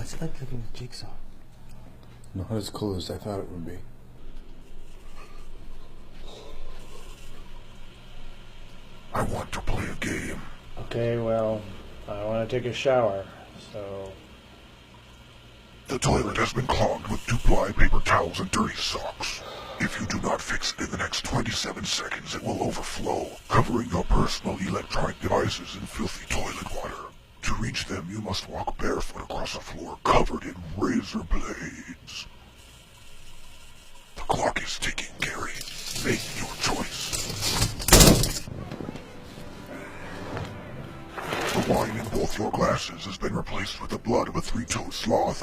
What's it like living with Jigsaw? Not as cool as I thought it would be. I want to play a game. Okay, well, I want to take a shower, so... The toilet has been clogged with 2-ply paper towels and dirty socks. If you do not fix it in the next 27 seconds, it will overflow, covering your personal electronic devices in filthy toilet water. To reach them, you must walk barefoot across a floor covered in razor blades. The clock is ticking, Gary. Make your choice. The wine in both your glasses has been replaced with the blood of a 3-toed sloth.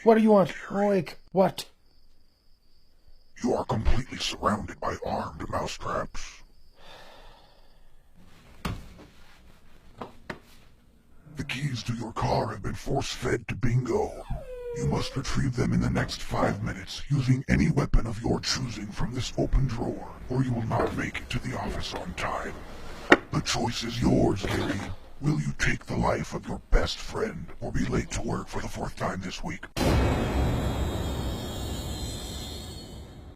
What do you want? Like, what? You are completely surrounded by armed mousetraps. The keys to your car have been force-fed to Bingo. You must retrieve them in the next 5 minutes using any weapon of your choosing from this open drawer, or you will not make it to the office on time. The choice is yours, Gary. Will you take the life of your best friend, or be late to work for the 4th time this week?